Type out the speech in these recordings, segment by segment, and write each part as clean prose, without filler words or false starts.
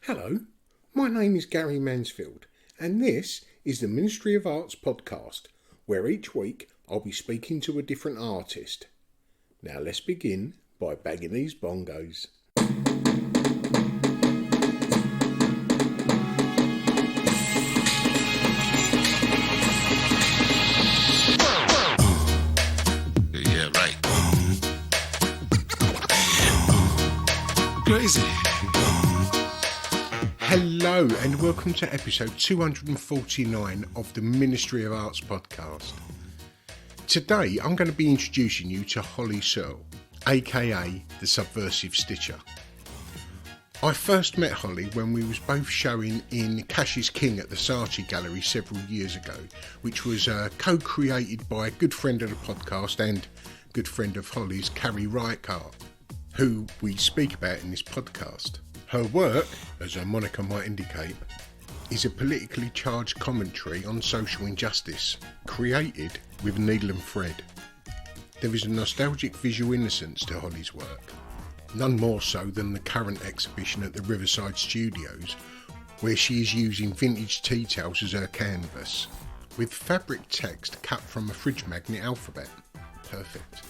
Hello, my name is Gary Mansfield, and this is the Ministry of Arts podcast, where each week I'll be speaking to a different artist. Now let's begin by bagging these bongos. Yeah, right. Crazy. Hello and welcome to episode 249 of the Ministry of Arts podcast. Today I'm going to be introducing you to Holly Searle, aka the Subversive Stitcher. I first met Holly when we was both showing in Cash is King at the Saatchi Gallery several years ago, which was co-created by a good friend of the podcast and good friend of Holly's, Carrie Reichardt, who we speak about in this podcast. Her work, as her moniker might indicate, is a politically charged commentary on social injustice, created with needle and thread. There is a nostalgic visual innocence to Holly's work, none more so than the current exhibition at the Riverside Studios, where she is using vintage tea towels as her canvas, with fabric text cut from a fridge magnet alphabet. Perfect.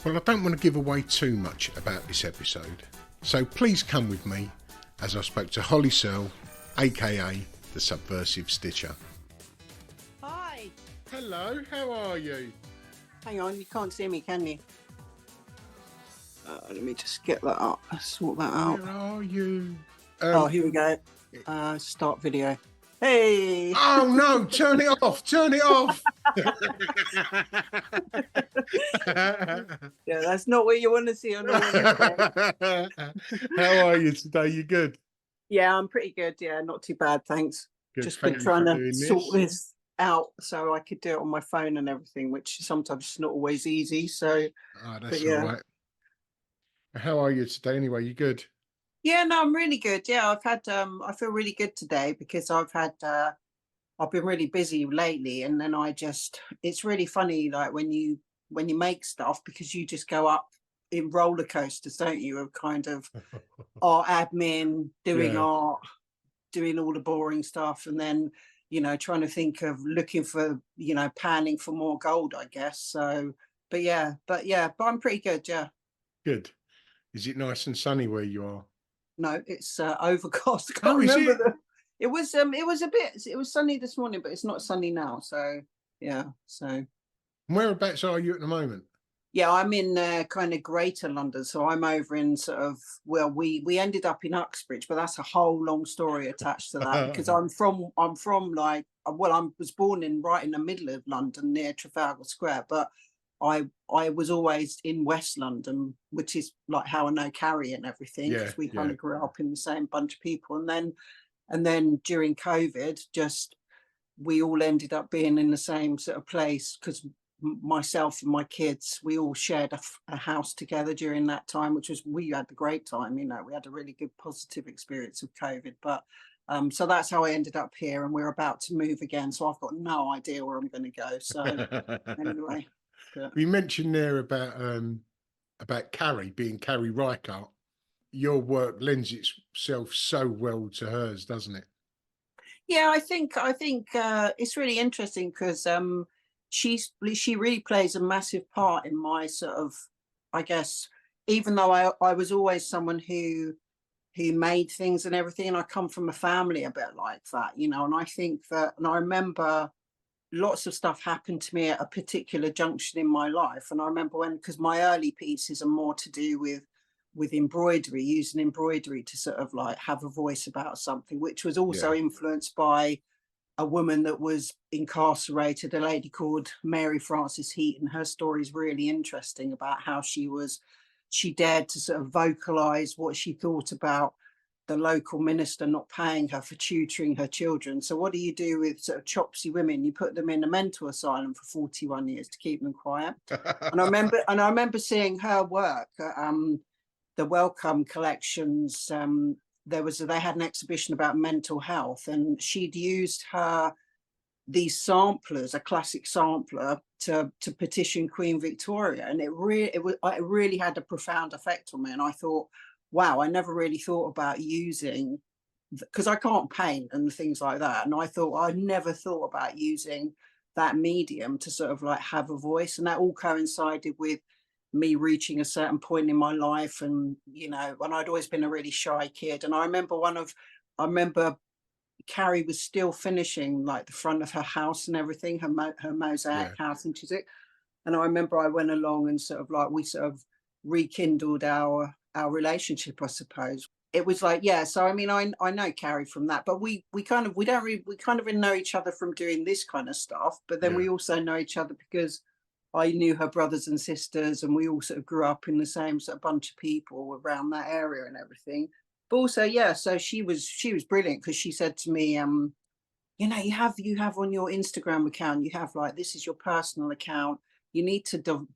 Well, I don't want to give away too much about this episode, so please come with me as I spoke to Holly Searle, aka the Subversive Stitcher. Hi. Hello, how are you? Hang on, you can't see me, can you? Let me just get that up. Sort that out. Where are you? Here we go. Start video. Hey! Oh no, turn it off, turn it off! Yeah, that's not what you want to see on the How are you today? You good? Yeah, I'm pretty good. Yeah, not too bad, thanks. Good. Just been trying to sort this out so I could do it on my phone and everything, which sometimes is not always easy. So, That's yeah. all right. How are you today anyway? You good? Yeah, no, I'm really good. Yeah, I've had I feel really good today because I've been really busy lately, and then it's really funny, like when you make stuff, because you just go up in roller coasters, don't you, of kind of art admin, doing art, doing all the boring stuff, and then trying to think of looking for panning for more gold, I guess. So but I'm pretty good. Yeah. Good. Is it nice and sunny where you are? No, it's overcast. I can't remember it was sunny this morning, but it's not sunny now. So yeah. So whereabouts are you at the moment? Yeah, I'm in kind of Greater London. So I'm over in sort of, well, we ended up in Uxbridge, but that's a whole long story attached to that because I was born right in the middle of London near Trafalgar Square, but I was always in West London, which is like how I know Carrie and everything, because we kind of grew up in the same bunch of people. And then during COVID, we all ended up being in the same sort of place because myself and my kids, we all shared a house together during that time, we had a great time. We had a really good positive experience with COVID, but so that's how I ended up here, and we're about to move again. So I've got no idea where I'm going to go. So anyway. We mentioned there about Carrie being Carrie Reichardt. Your work lends itself so well to hers, doesn't it? Yeah, I think it's really interesting because she really plays a massive part in my sort of, I guess, even though I was always someone who made things and everything, and I come from a family a bit like that, and I think that, and I remember lots of stuff happened to me at a particular junction in my life. And I remember because my early pieces are more to do with embroidery, using embroidery to sort of like have a voice about something, which was also influenced by a woman that was incarcerated, a lady called Mary Frances Heaton. Her story is really interesting about how she dared to sort of vocalize what she thought about the local minister not paying her for tutoring her children. So what do you do with sort of chopsy women? You put them in a mental asylum for 41 years to keep them quiet. And I remember seeing her work at the Wellcome collections. They had an exhibition about mental health, and she'd used these samplers, a classic sampler, to petition Queen Victoria, and it really had a profound effect on me. And I thought, wow, I never really thought about using because I can't paint and things like that. And I thought I never thought about using that medium to sort of like have a voice. And that all coincided with me reaching a certain point in my life. And, you know, when I'd always been a really shy kid. And I remember Carrie was still finishing like the front of her house and everything, her mosaic Yeah. house. And I remember I went along and sort of like, we sort of rekindled our relationship, I suppose. It was like, yeah. So I mean, I know Carrie from that, but we kind of know each other from doing this kind of stuff. But then Yeah. we also know each other because I knew her brothers and sisters, and we all sort of grew up in the same sort of bunch of people around that area and everything. But also, yeah. So she was brilliant because she said to me, you know, you have on your Instagram account, you have like, this is your personal account. You need to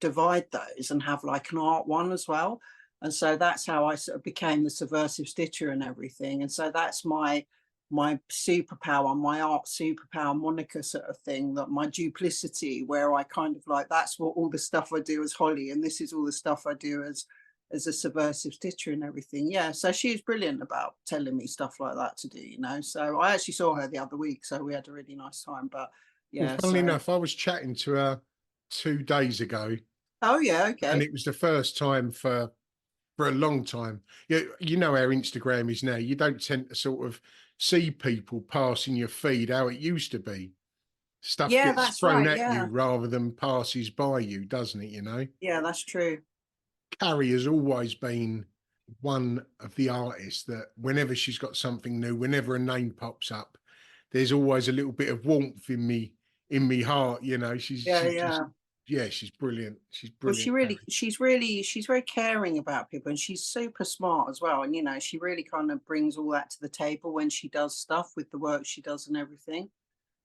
divide those and have like an art one as well. And so that's how I sort of became the Subversive Stitcher and everything. And so that's my superpower, my art superpower moniker sort of thing, that my duplicity, where I kind of like, that's what all the stuff I do as Holly, and this is all the stuff I do as a Subversive Stitcher and everything. Yeah, so she was brilliant about telling me stuff like that to do, you know. So I actually saw her the other week, so we had a really nice time. But Well, yeah, funnily so enough, I was chatting to her 2 days ago, oh yeah, and okay. it was the first time for a long time. You know how Instagram is now. You don't tend to sort of see people passing your feed how it used to be. Stuff Yeah, gets that's thrown right. at you Yeah. rather than passes by you, doesn't it? You know, Yeah, that's true. Carrie has always been one of the artists that whenever she's got something new, whenever a name pops up, there's always a little bit of warmth in me heart. You know, Yeah, she's just, yeah. yeah, she's brilliant. She's Well, brilliant, Carrie. she's very caring about people, and she's super smart as well. And you know, she really kind of brings all that to the table when she does stuff with the work she does and everything.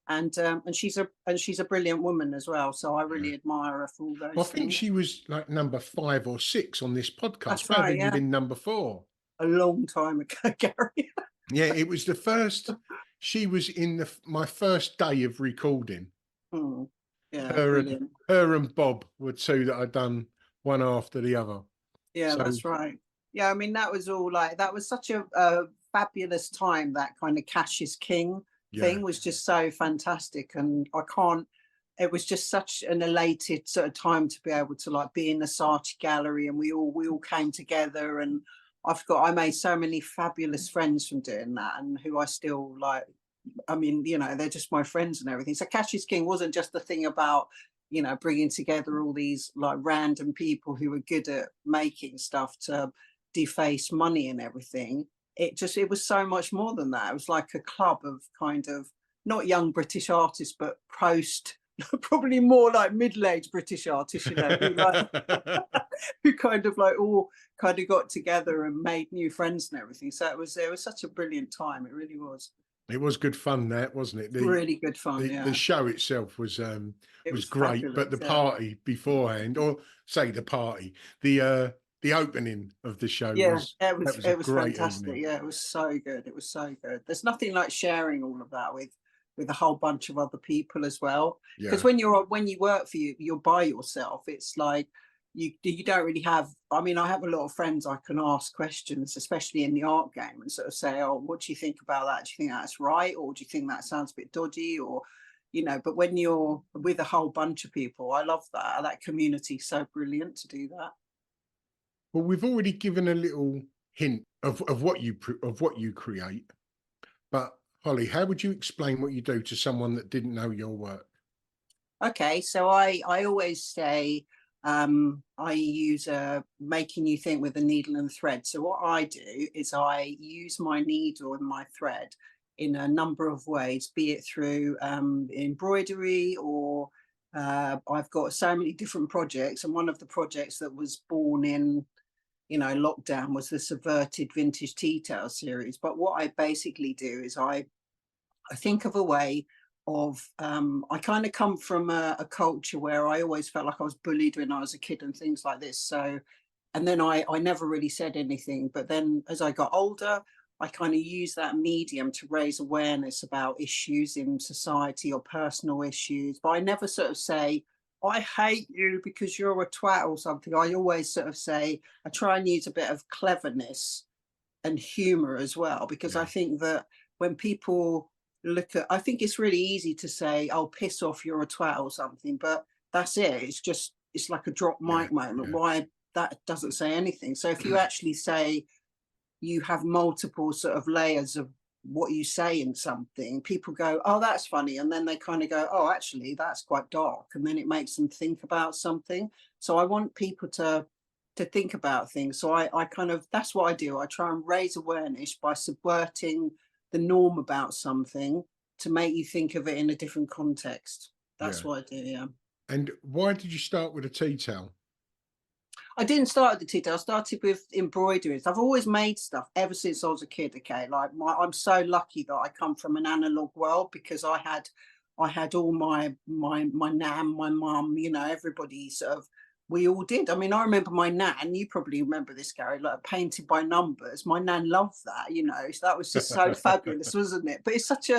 And she's a brilliant woman as well. So I Yeah. really admire her for all I those think things. she was like number 5 or 6 on this podcast. That's May have right. even Yeah, been number 4. a long time ago, Gary. Yeah, it was the first. She was in my first day of recording. Hmm. Yeah, Her and brilliant. her and Bob were 2 that I'd done one after the other. Yeah, So that's right. Yeah, I mean, that was all like, that was such a fabulous time. That kind of Cash is King yeah, thing was just so fantastic. And I can't, it was just such an elated sort of time to be able to like be in the Saatchi gallery, and we all came together. And I made so many fabulous friends from doing that, and who I still like. I mean, you know, they're just my friends and everything. So Cash is King wasn't just the thing about, you know, bringing together all these like random people who were good at making stuff to deface money and everything. It was so much more than that. It was like a club of kind of not young British artists, but post probably more like middle-aged British artists, you know, who like who kind of like all kind of got together and made new friends and everything. So it was such a brilliant time. It really was it was good fun, that wasn't it? really good fun. The Yeah, show itself it was was great, but fabulous. the Yeah. party beforehand, or say the party, the opening of the show Yeah, that was a it was great fantastic. evening. Yeah, it was so good. It was so good. There's nothing like sharing all of that with a whole bunch of other people as well. Because Yeah, when you work for you're by yourself. It's like you don't really have. I mean, I have a lot of friends I can ask questions, especially in the art game, and sort of say, "Oh, what do you think about that? Do you think that's right, or do you think that sounds a bit dodgy?" Or you know, but when you're with a whole bunch of people, I love that. That community so brilliant to do that. well, we've already given a little hint of what you create, but Holly, how would you explain what you do to someone that didn't know your work? Okay, so I always say I use making you think with a needle and thread. So what I do is I use my needle and my thread in a number of ways, be it through embroidery or I've got so many different projects. And one of the projects that was born in, you know, lockdown was the Subverted Vintage Tea Towel series. But what I basically do is I think of a way of I kind of come from a culture where I always felt like I was bullied when I was a kid and things like this. So, and then I never really said anything. But then as I got older, I kind of used that medium to raise awareness about issues in society or personal issues. But I never sort of say, I hate you because you're a twat or something. I always sort of say, I try and use a bit of cleverness and humor as well, because I think that when people look at, I think it's really easy to say, "Oh, piss off, you're a twat" or something, but that's it. It's like a drop mic moment. Why that doesn't say anything. So if you actually say you have multiple sort of layers of what you say in something, people go, "Oh, that's funny," and then they kind of go, "Oh, actually, that's quite dark," and then it makes them think about something. So I want people to think about things. So I kind of, that's what I do. I try and raise awareness by subverting the norm about something to make you think of it in a different context. That's what I do. Yeah. And why did you start with a tea towel? I didn't start at the tea towel. I started with embroideries. I've always made stuff ever since I was a kid. Okay, like I'm so lucky that I come from an analog world, because I had all my nan, my mum, you know, everybody sort of, we all did. I mean, I remember my nan, you probably remember this, Gary, like painted by numbers. My nan loved that, you know, so that was just so fabulous, wasn't it? But it's such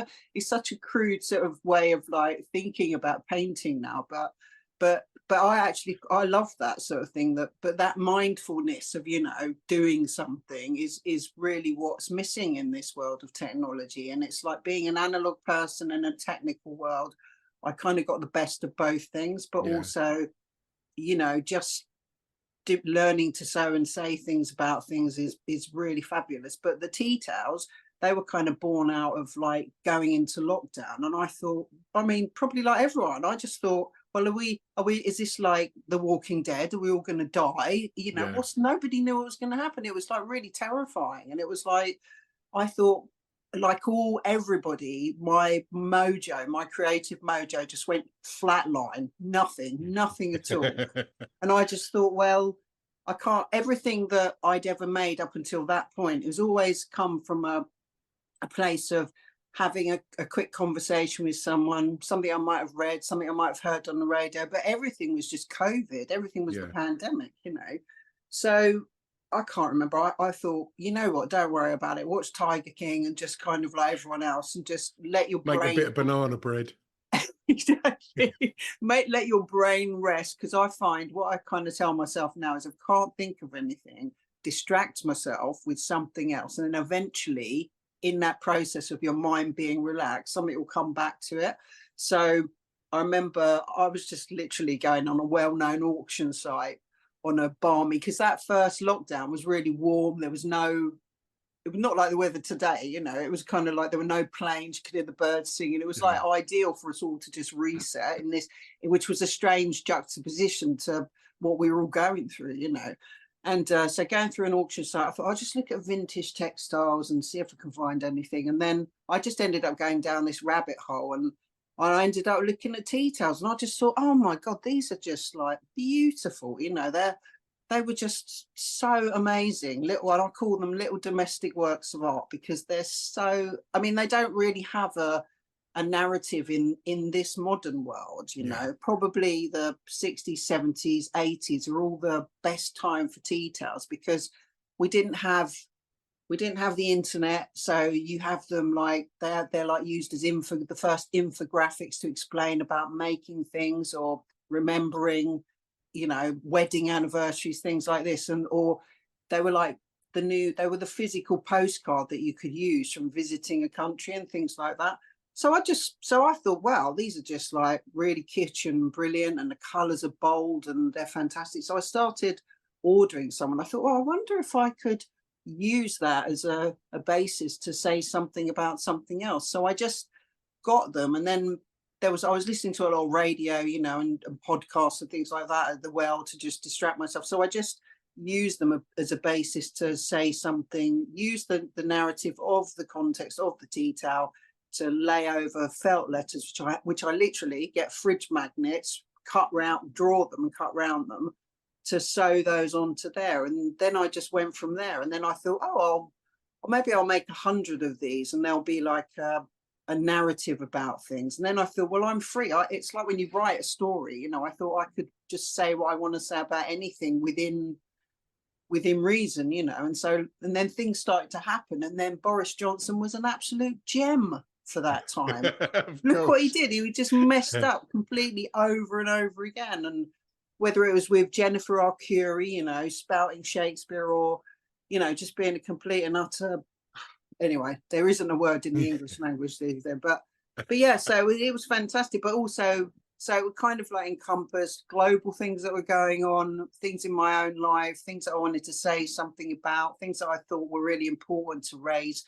a crude sort of way of like thinking about painting now. But I love that sort of thing, but that mindfulness of, you know, doing something is really what's missing in this world of technology. And it's like being an analog person in a technical world. I kind of got the best of both things, but also, you know, just learning to sew and say things about things is really fabulous. But the tea towels, they were kind of born out of like going into lockdown. And I thought, I mean, probably like everyone, I just thought, well, is this like The Walking Dead? Are we all going to die? You know, nobody knew what was going to happen. It was like really terrifying. And it was like, I thought, like everybody, my mojo, my creative mojo just went flatline, nothing at all. And I just thought, well, I can't, everything that I'd ever made up until that point, it was always come from a place of having a quick conversation with someone, something I might have read, something I might have heard on the radio, but everything was just COVID. Everything was the pandemic, you know. So I can't remember. I thought, you know what, don't worry about it. Watch Tiger King and just kind of like everyone else and just let your Make brain... a bit of banana bread. Exactly. Let your brain rest, because I find what I kind of tell myself now is, if I can't think of anything, distract myself with something else, and then eventually in that process of your mind being relaxed, something will come back to it. So I remember I was just literally going on a well-known auction site on a balmy, because that first lockdown was really warm. There was no, it was not like the weather today, you know, it was kind of like there were no planes, you could hear the birds singing. It was like ideal for us all to just reset in this, which was a strange juxtaposition to what we were all going through, you know. And so going through an auction site, I thought I'll just look at vintage textiles and see if I can find anything. And then I just ended up going down this rabbit hole, and I ended up looking at tea towels, and I just thought, oh my God, these are just like beautiful, you know, they were just so amazing. Little, and I call them little domestic works of art, because they're so, I mean, they don't really have a narrative in this modern world, you know. Probably the 60s, 70s, 80s are all the best time for tea towels, because we didn't have the internet. So you have them like they're like used as the first infographics to explain about making things or remembering, you know, wedding anniversaries, things like this. And or they were like they were the physical postcard that you could use from visiting a country and things like that. So I thought, wow, these are just like really kitsch and brilliant, and the colors are bold and they're fantastic. So I started ordering some, and I thought, well, I wonder if I could use that as a basis to say something about something else. So I just got them, and then I was listening to a lot of radio, you know, and podcasts and things like that at the well to just distract myself. So I just used them as a basis to say something, use the narrative of the context of the tea towel to lay over felt letters, which I literally get fridge magnets, draw them and cut round them to sew those onto there. And then I just went from there. And then I thought, oh, maybe I'll make 100 of these, and they'll be like a narrative about things. And then I thought, well, I'm free. It's like when you write a story, you know, I thought I could just say what I want to say about anything within reason, you know. And then things started to happen. And then Boris Johnson was an absolute gem for that time. Look what he did. He just messed up completely over and over again. And whether it was with Jennifer Arcuri, you know, spouting Shakespeare, or you know, just being a complete and utter, anyway, there isn't a word in the English language there, but yeah, so it was fantastic, but also, so it would kind of like encompass global things that were going on, things in my own life, things that I wanted to say something about, things that I thought were really important to raise.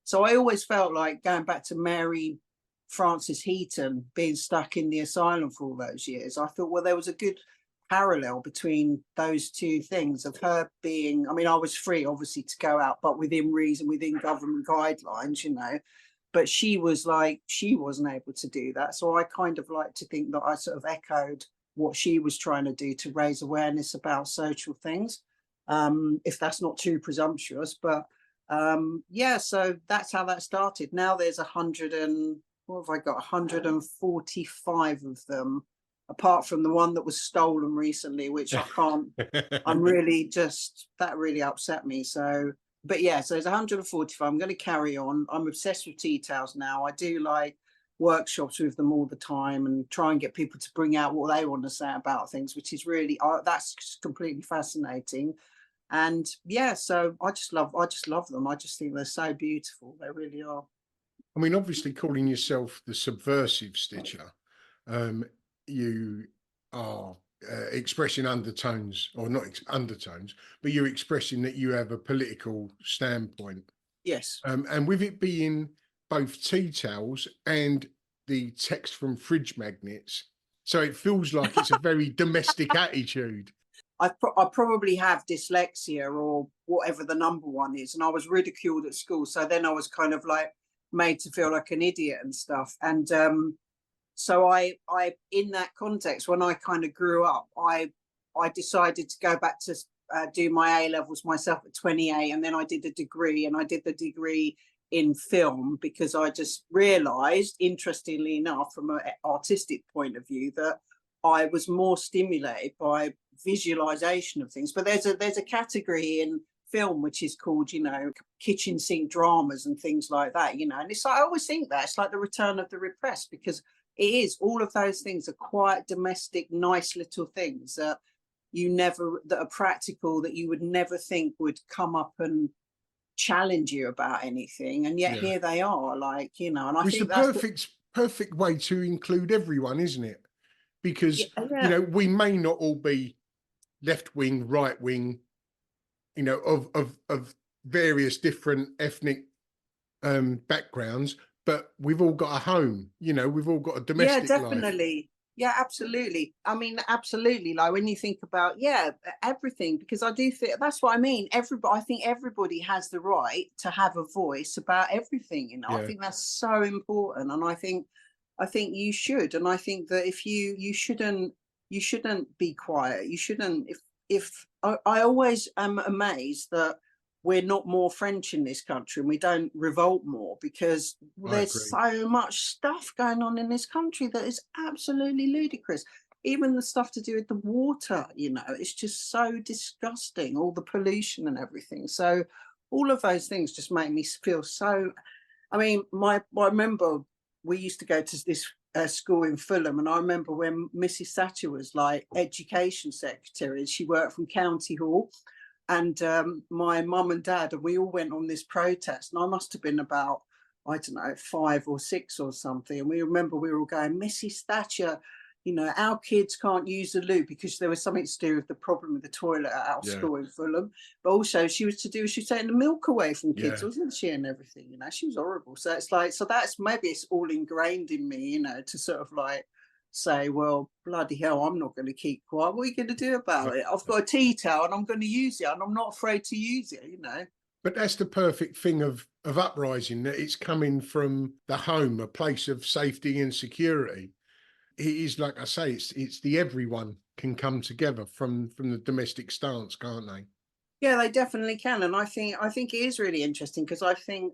So I always felt like, going back to Mary Frances Heaton being stuck in the asylum for all those years, I thought, well, there was a good parallel between those two things of her being, I mean, I was free obviously to go out, but within reason, within government guidelines, you know, but she was like, she wasn't able to do that. So I kind of like to think that I sort of echoed what she was trying to do to raise awareness about social things, if that's not too presumptuous. But yeah, so that's how that started. Now there's 100 and, what have I got, 145 of them, apart from the one that was stolen recently, which I can't, I'm really just, that really upset me. So, but yeah, so there's 145. I'm going to carry on. I'm obsessed with tea towels now. I do like workshops with them all the time and try and get people to bring out what they want to say about things, which is really, that's completely fascinating. And yeah, so I just love them. I just think they're so beautiful. They really are. I mean, obviously, calling yourself the Subversive Stitcher, you are expressing undertones, or not undertones, but you're expressing that you have a political standpoint. Yes. And with it being both tea towels and the text from fridge magnets, so it feels like it's a very domestic attitude. I probably have dyslexia or whatever the number one is, and I was ridiculed at school. So then I was kind of like made to feel like an idiot and stuff. And so I in that context, when I kind of grew up, I decided to go back to do my A levels myself at 28, and then I did a degree, and I did the degree in film because I just realized, interestingly enough, from an artistic point of view, that I was more stimulated by visualization of things. But there's a category in film which is called, you know, kitchen sink dramas and things like that, you know. And it's like, I always think that it's like the return of the repressed, because it is, all of those things are quiet, domestic, nice little things that that are practical, that you would never think would come up and challenge you about anything, and yet here they are, like, you know. And I it's think the that's perfect way to include everyone, isn't it? Because yeah. you know, we may not all be left wing, right wing, you know, of various different ethnic backgrounds, but we've all got a home, you know, we've all got a Yeah, domestic life. definitely. Yeah, absolutely. I mean, absolutely. Like when you think about, yeah, everything, because I do think that's what I mean. Everybody, I think everybody has the right to have a voice about everything. You know, I think that's so important, and I think you should. And I think that if you shouldn't be quiet. You shouldn't. If I always am amazed that we're not more French in this country and we don't revolt more, because there's so much stuff going on in this country that is absolutely ludicrous. Even the stuff to do with the water, you know, it's just so disgusting, all the pollution and everything. So all of those things just make me feel so, I mean, I remember we used to go to this school in Fulham, and I remember when Mrs. Thatcher was like education secretary, she worked from County Hall, and my mum and dad, and we all went on this protest, and I must have been about, I don't know, 5 or 6 or something, and we remember we were all going, Mrs. Thatcher, you know, our kids can't use the loo, because there was something to do with the problem with the toilet at our school in Fulham, but also she was taking the milk away from kids, wasn't she, and everything, you know. She was horrible. So it's like, so that's, maybe it's all ingrained in me, you know, to sort of like say, well, bloody hell, I'm not going to keep quiet. What are you going to do about it? I've got a tea towel and I'm going to use it, and I'm not afraid to use it, you know. But that's the perfect thing of uprising, that it's coming from the home, a place of safety and security. It is, like I say, it's the everyone can come together from the domestic stance, can't they? Yeah, they definitely can. And I think it is really interesting, because I think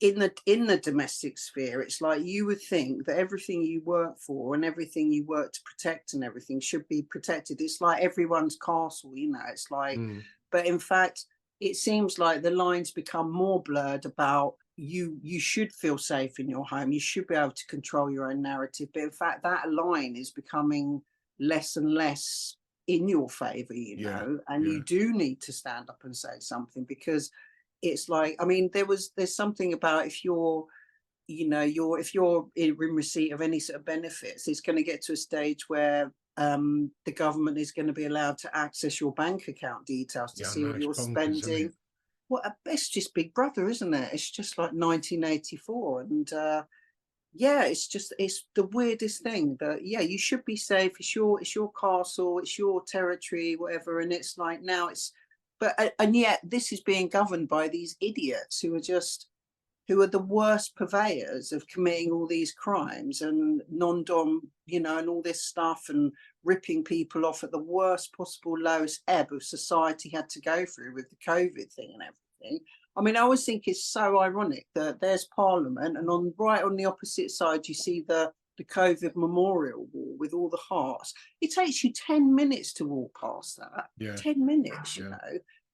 in the domestic sphere, it's like you would think that everything you work for and everything you work to protect and everything should be protected. It's like everyone's castle, you know. It's like, but in fact, it seems like the lines become more blurred about you should feel safe in your home. You should be able to control your own narrative. But in fact, that line is becoming less and less in your favor, Yeah, and yeah. you do need to stand up and say something, because it's like, I mean, there's something about, if you're, if you're in receipt of any sort of benefits, it's going to get to a stage where the government is going to be allowed to access your bank account details to Yeah, I see know, what it's you're bonkers, isn't spending. it? What it's just Big Brother, isn't it? It's just like 1984, and yeah, it's the weirdest thing that, yeah, you should be safe. It's your castle, it's your territory, whatever. And it's like, now it's, but and yet this is being governed by these idiots who are the worst purveyors of committing all these crimes and non-dom, and all this stuff, and ripping people off at the worst possible lowest ebb of society had to go through with the COVID thing and everything. I mean, I always think it's so ironic that there's Parliament, and right on the opposite side, you see the COVID memorial wall with all the hearts. It takes you 10 minutes to walk past that. Yeah, 10 minutes, yeah.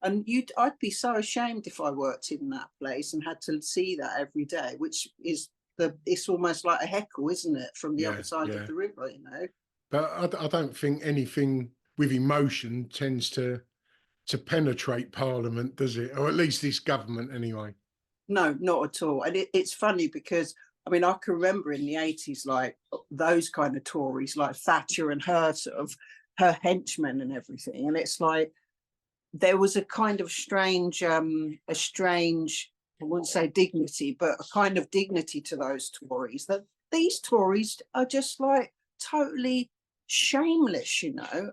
And I'd be so ashamed if I worked in that place and had to see that every day, which is it's almost like a heckle, isn't it, from the Yeah, other side yeah. of the river, But I don't think anything with emotion tends to penetrate Parliament, does it? Or at least this government, anyway. No, not at all. And it's funny because, I mean, I can remember in the 80s, like those kind of Tories, like Thatcher and her sort of her henchmen and everything. And it's like, there was a kind of strange, I wouldn't say dignity, but a kind of dignity to those Tories, that these Tories are just like totally shameless,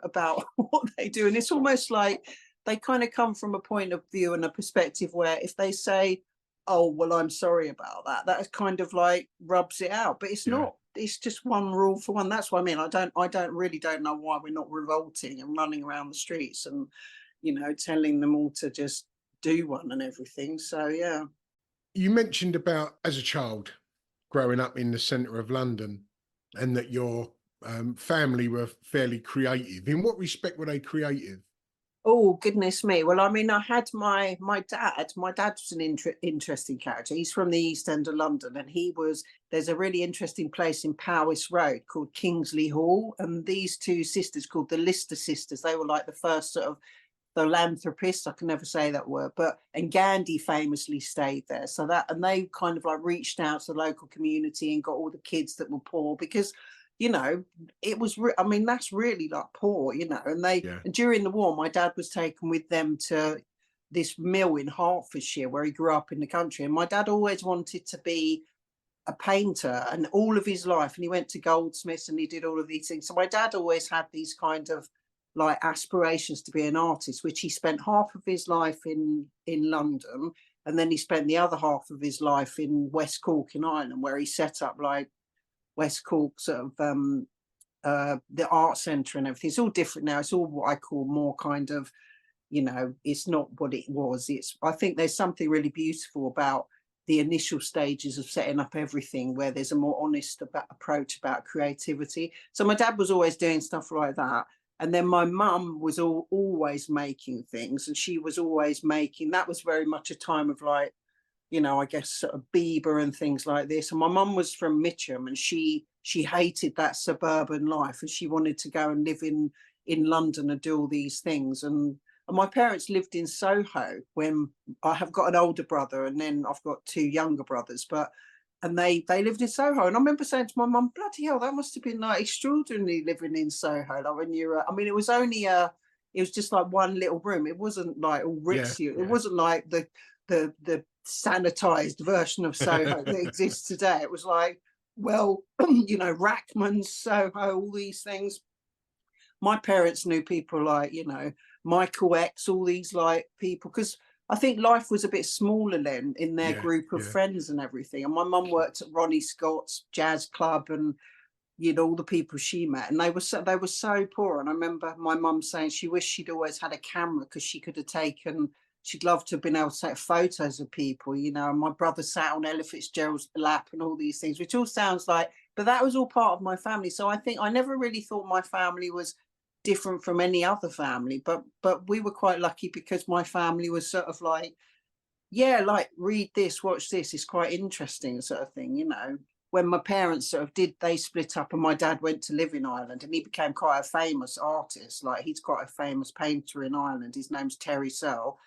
about what they do. And it's almost like they kind of come from a point of view and a perspective where if they say, oh, well, I'm sorry about that, that kind of like rubs it out. But it's Yeah. not, it's just one rule for one. That's what I mean. I don't know why we're not revolting and running around the streets and, telling them all to just do one and everything. So, yeah. You mentioned about as a child growing up in the centre of London, and that your family were fairly creative. In what respect were they creative? Oh, goodness me. Well, I mean, I had my dad. My dad was an interesting character. He's from the East End of London, and there's a really interesting place in Powys Road called Kingsley Hall. And these two sisters, called the Lister sisters, they were like the first sort of philanthropists, I can never say that word, and Gandhi famously stayed there. So and they kind of like reached out to the local community and got all the kids that were poor, because it was I mean, that's really like poor, and Yeah. during the war, my dad was taken with them to this mill in Hertfordshire where he grew up in the country, and my dad always wanted to be a painter, and all of his life, and he went to goldsmiths and he did all of these things. So my dad always had these kind of like aspirations to be an artist, which he spent half of his life in London, and then he spent the other half of his life in West Cork in Ireland, where he set up like West Cork sort of the art centre and everything. It's all different now. It's all what I call more kind of, it's not what it was. I think there's something really beautiful about the initial stages of setting up everything, where there's a more honest approach about creativity. So my dad was always doing stuff like that. And then my mum was always making things, and she was always making, that was very much a time of like, I guess sort of Bieber and things like this. And my mum was from Mitcham, and she hated that suburban life, and she wanted to go and live in London and do all these things. And my parents lived in Soho. When I have got an older brother, and then I've got two younger brothers, and they lived in Soho. And I remember saying to my mum, bloody hell, that must have been like extraordinary living in Soho. Like when you're, I mean, it was only it was just like one little room. It wasn't like all Yeah, ritzy. yeah. It wasn't like the sanitized version of Soho that exists today. It was like, well, Rackman's Soho, all these things. My parents knew people like, Michael X, all these like people, because I think life was a bit smaller then in their Yeah, group of yeah. friends and everything. And my mum worked at Ronnie Scott's jazz club, and all the people she met, and they were so poor. And I remember my mum saying she wished she'd always had a camera, because she could have taken, she'd love to have been able to take photos of people, and my brother sat on Ella Fitzgerald's lap and all these things, which all sounds like, but that was all part of my family. So I think I never really thought my family was different from any other family, but we were quite lucky, because my family was sort of like, yeah, like read this, watch this, it's quite interesting, sort of thing. when my parents sort of they split up and my dad went to live in Ireland and he became quite a famous artist. Like he's quite a famous painter in Ireland. His name's Searle.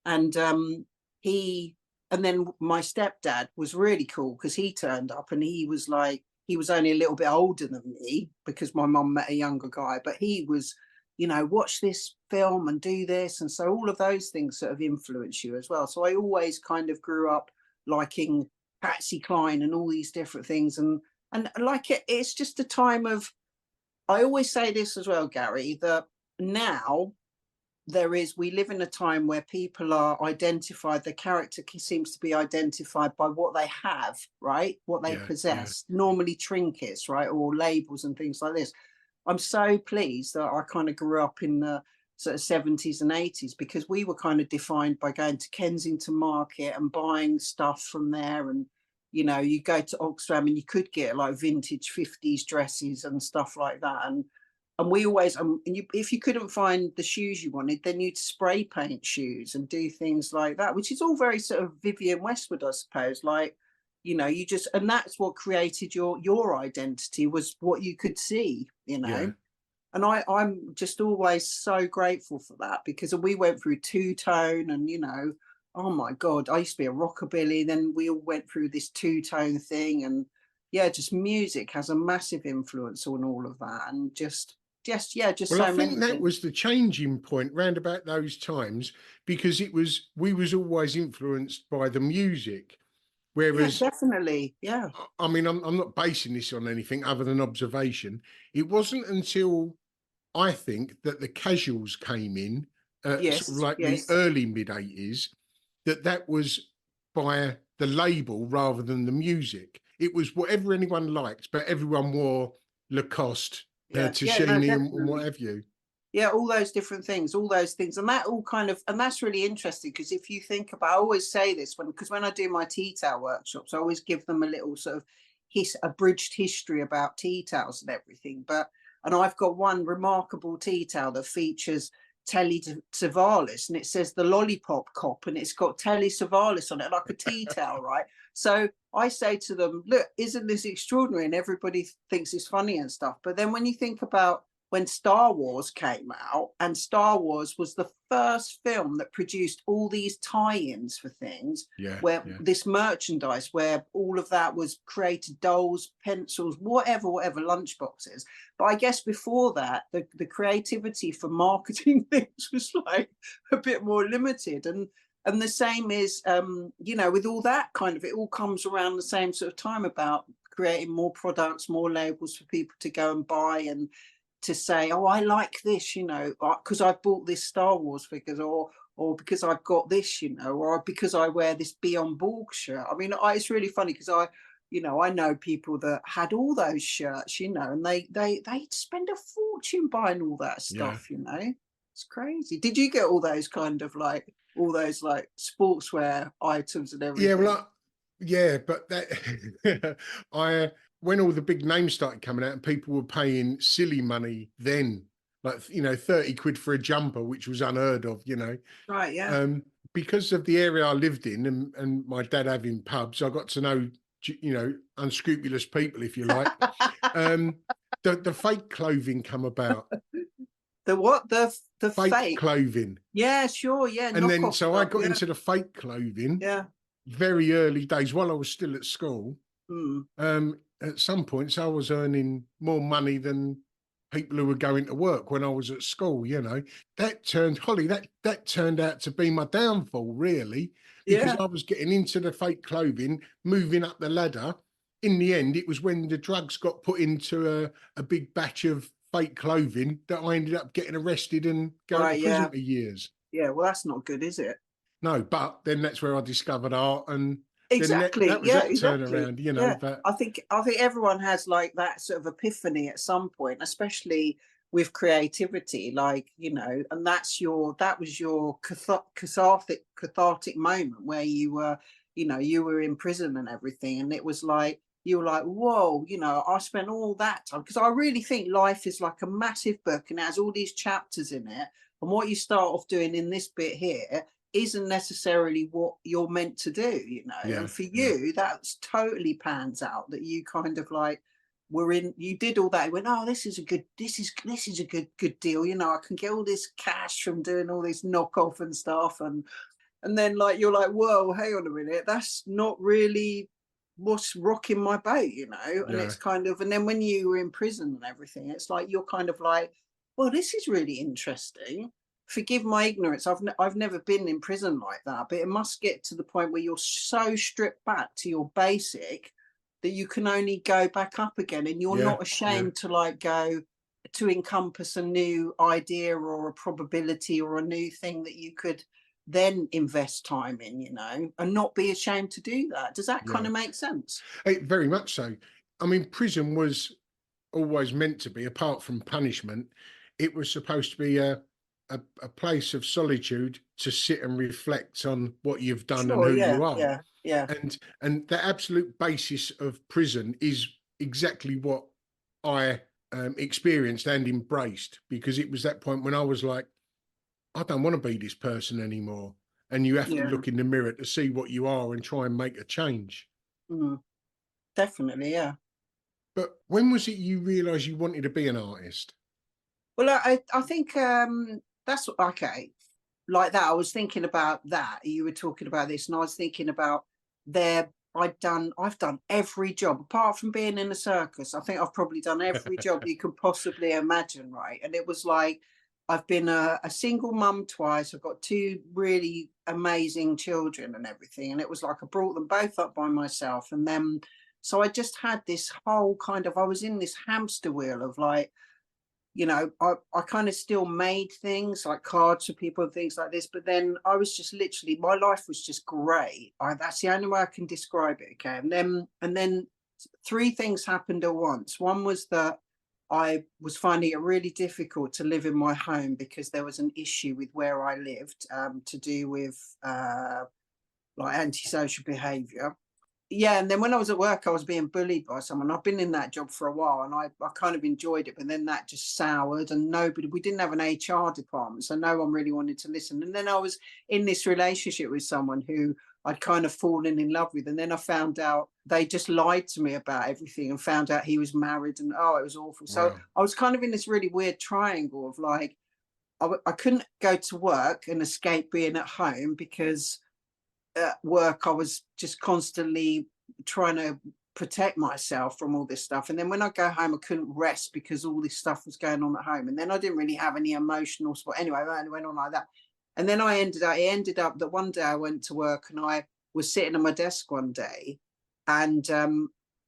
And and then my stepdad was really cool because he turned up and he was only a little bit older than me because my mum met a younger guy, but he was, watch this film and do this. And so all of those things sort of influence you as well. So I always kind of grew up liking Patsy Cline and all these different things. And like it's just a time of, I always say this as well, Gary, that now we live in a time where people are identified, the character seems to be identified by what they have, right? What they possess, normally trinkets, right? Or labels and things like this. I'm so pleased that I kind of grew up in the sort of 70s and 80s because we were kind of defined by going to Kensington Market and buying stuff from there. And, you go to Oxfam and you could get like vintage 50s dresses and stuff like that. And we always, if you couldn't find the shoes you wanted, then you'd spray paint shoes and do things like that, which is all very sort of Vivienne Westwood, I suppose. Like, you just, and that's what created your identity, was what you could see, And I'm just always so grateful for that because we went through two-tone and, oh my God, I used to be a rockabilly. Then we all went through this two-tone thing. And just music has a massive influence on all of that. And just well, so I think many that things. was the changing point round about those times because we was always influenced by the music. Whereas, definitely, I mean, I'm not basing this on anything other than observation. It wasn't until I think that the casuals came in, sort of like the early mid-80s, that was by the label rather than the music. It was whatever anyone liked, but everyone wore Lacoste, Tashini, and what have you. Yeah, all those different things, and that all kind of, and that's really interesting because if you think about, I always say this because when I do my tea towel workshops, I always give them a little sort of abridged history about tea towels and everything. And I've got one remarkable tea towel that features Telly Savalas, and it says the Lollipop Cop, and it's got Telly Savalas on it, like a tea towel, right? So I say to them, look, isn't this extraordinary? And everybody thinks it's funny and stuff. But then when you think about when Star Wars came out, and Star Wars was the first film that produced all these tie-ins for things, this merchandise, where all of that was created, dolls, pencils, whatever, lunchboxes. But I guess before that, the creativity for marketing things was like a bit more limited. And the same is, with all that kind of, it all comes around the same sort of time about creating more products, more labels for people to go and buy and to say, oh, I like this, because I've bought this Star Wars figures, or because I've got this, or because I wear this Beyond Borg shirt. I mean, it's really funny because I know people that had all those shirts, and they spend a fortune buying all that stuff, It's crazy. Did you get all those kind of all those sportswear items and everything? Yeah, but that when all the big names started coming out and people were paying silly money then, like 30 quid for a jumper, which was unheard of, Right, yeah. Because of the area I lived in and my dad having pubs, I got to know unscrupulous people, if you like. The fake clothing come about. The what? The fake clothing. Yeah, sure, yeah. And then so I got into the fake clothing. Yeah. Very early days while I was still at school. At some points I was earning more money than people who were going to work when I was at school, That turned out to be my downfall, really, because I was getting into the fake clothing, moving up the ladder. In the end, it was when the drugs got put into a big batch of fake clothing that I ended up getting arrested and going to prison for years. Yeah, well, that's not good, is it? No, but then that's where I discovered art, and exactly, that was that turnaround, But I think everyone has like that sort of epiphany at some point, especially with creativity, and that was your cathartic moment where you were, you were in prison and everything, and it was like you were like, whoa, I spent all that time, because I really think life is like a massive book and it has all these chapters in it, and what you start off doing in this bit here isn't necessarily what you're meant to do, you know. Yeah, And for yeah, you, that's totally pans out that you kind of like you did all that. You went, oh, this is a good deal. You know, I can get all this cash from doing all this knockoff and stuff. And then like you're like, whoa, hang on a minute, that's not really what's rocking my boat, you know. And yeah, it's kind of, and then when you were in prison and everything, it's like you're kind of like, well, this is really interesting. Forgive my ignorance. I've never been in prison like that, but it must get to the point where you're so stripped back to your basic that you can only go back up again, and you're yeah, not yeah, ashamed to like go to encompass a new idea or a probability or a new thing that you could then invest time in, you know, and not be ashamed to do that. Does that kind yeah. of make sense? Very much so. I mean, prison was always meant to be, apart from punishment, it was supposed to be a place of solitude to sit and reflect on what you've done and Sure. who Yeah. you are. Yeah. Yeah. And the absolute basis of prison is exactly what I experienced and embraced, because it was that point when I was like, I don't want to be this person anymore. And you have to Yeah. look in the mirror to see what you are and try and make a change. Mm, definitely. Yeah. But when was it you realised you wanted to be an artist? Well, I think that's okay. Like that, I was thinking about that. You were talking about this, and I was thinking about there. I've done every job apart from being in a circus. I think I've probably done every job you could possibly imagine, right? And it was like I've been a single mum twice. I've got two really amazing children and everything. And it was like I brought them both up by myself, and then so I just had this whole kind of I was in this hamster wheel of like, you know, I kind of still made things like cards for people and things like this, but then I was just literally, my life was just great. That's the only way I can describe it. Okay. And then three things happened at once. One was that I was finding it really difficult to live in my home because there was an issue with where I lived, to do with like antisocial behavior. Yeah, and then when I was at work, I was being bullied by someone. I've been in that job for a while, and I kind of enjoyed it, but then that just soured, and we didn't have an HR department, so no one really wanted to listen. And then I was in this relationship with someone who I'd kind of fallen in love with, and then I found out they just lied to me about everything, and found out he was married, and oh, it was awful. So Wow. I was kind of in this really weird triangle of like I couldn't go to work and escape being at home because at work I was just constantly trying to protect myself from all this stuff, and then when I go home I couldn't rest because all this stuff was going on at home, and then I didn't really have any emotional support anyway. It went on like that, and then it ended up that one day I went to work and I was sitting at my desk one day, and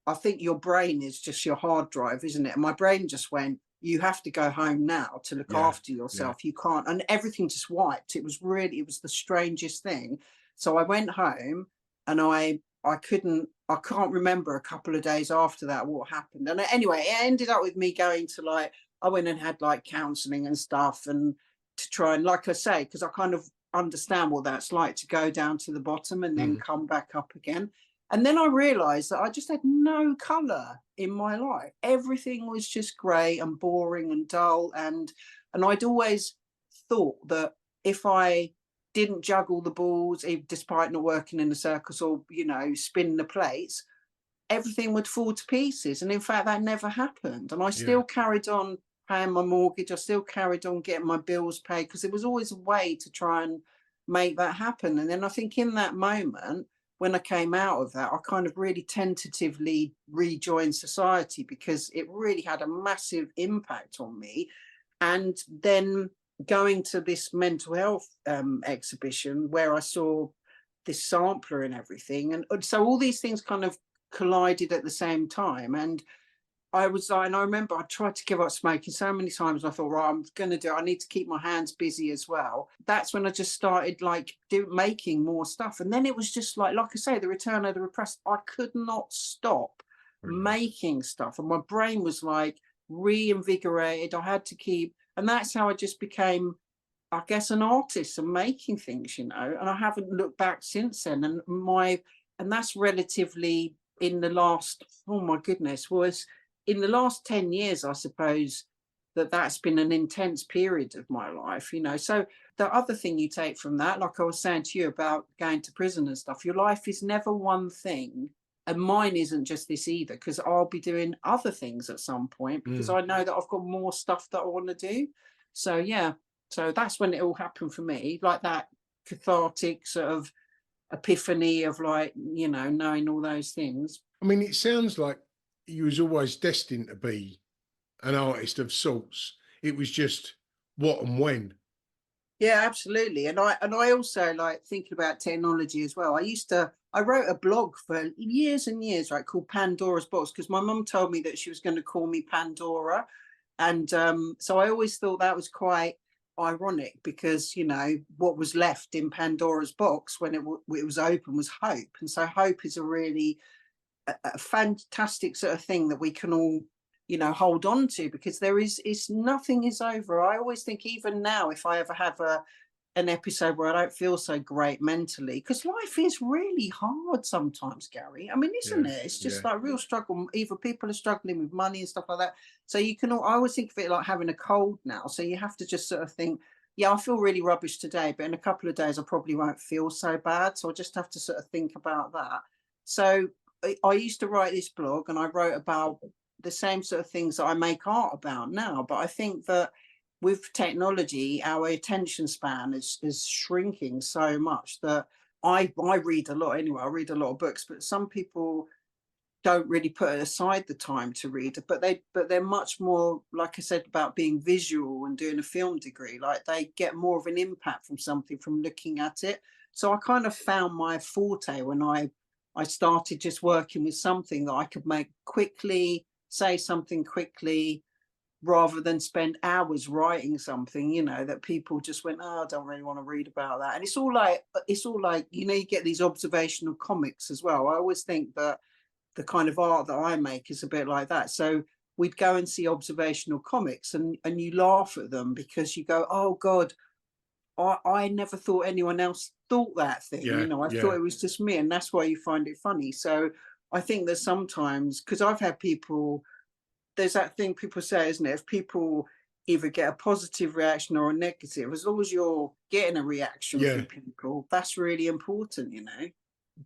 I think your brain is just your hard drive, isn't it? And my brain just went, you have to go home now to look Yeah. after Yeah. yourself. You can't, and everything just wiped. It was the strangest thing. So I went home, and I can't remember a couple of days after that what happened. And anyway, it ended up with me going to like, I went and had like counseling and stuff, and to try and, like I say, because I kind of understand what that's like to go down to the bottom and then Mm. come back up again. And then I realized that I just had no color in my life. Everything was just grey and boring and dull. And I'd always thought that if I didn't juggle the balls, despite not working in the circus or, you know, spinning the plates, everything would fall to pieces. And in fact, that never happened. And I Yeah. still carried on paying my mortgage. I still carried on getting my bills paid because there was always a way to try and make that happen. And then I think in that moment, when I came out of that, I kind of really tentatively rejoined society because it really had a massive impact on me. And then going to this mental health exhibition where I saw this sampler and everything. And so all these things kind of collided at the same time. And I was like, and I remember I tried to give up smoking so many times. I thought, right, I'm going to do it. I need to keep my hands busy as well. That's when I just started like making more stuff. And then it was just like I say, the return of the repressed. I could not stop Brilliant. making stuff. And my brain was like reinvigorated. I had to keep, and that's how I just became, I guess, an artist and making things, you know. And I haven't looked back since then. And that's relatively in the last, oh my goodness, was in the last 10 years, I suppose. that's been an intense period of my life, you know. So the other thing you take from that, like I was saying to you about going to prison and stuff, your life is never one thing. And mine isn't just this either, because I'll be doing other things at some point because I know that I've got more stuff that I want to do. So yeah, so that's when it all happened for me, like that cathartic sort of epiphany of, like, you know, knowing all those things. I mean, it sounds like you was always destined to be an artist of sorts. It was just what and when. Yeah, absolutely. And I also like thinking about technology as well. I wrote a blog for years and years, right, called Pandora's Box, because my mum told me that she was going to call me Pandora. And so I always thought that was quite ironic, because, you know, what was left in Pandora's box when it was open was hope. And so hope is a really a fantastic sort of thing that we can all, you know, hold on to, because it's nothing is over. I always think, even now, if I ever have an episode where I don't feel so great mentally, because life is really hard sometimes, Gary. I mean, isn't Yeah, it? It's yeah, just like real struggle. Either people are struggling with money and stuff like that. So you can I always think of it like having a cold now. So you have to just sort of think, yeah, I feel really rubbish today, but in a couple of days I probably won't feel so bad. So I just have to sort of think about that. So I used to write this blog, and I wrote about the same sort of things that I make art about now. But I think that with technology, our attention span is shrinking so much that I read a lot anyway. I read a lot of books, but some people don't really put aside the time to read it. But they're much more, like I said, about being visual and doing a film degree. Like, they get more of an impact from something from looking at it. So I kind of found my forte when I started just working with something that I could make quickly, say something quickly, rather than spend hours writing something, you know, that people just went, oh, I don't really want to read about that. And it's all like, you know, you get these observational comics as well. I always think that the kind of art that I make is a bit like that. So we'd go and see observational comics, and you laugh at them because you go, oh God, I never thought anyone else thought that thing. yeah, You know, I yeah, thought it was just me, and that's why you find it funny. So I think that sometimes, because I've had people, there's that thing people say, isn't it? If people either get a positive reaction or a negative, as long as you're getting a reaction yeah. from people, that's really important, you know.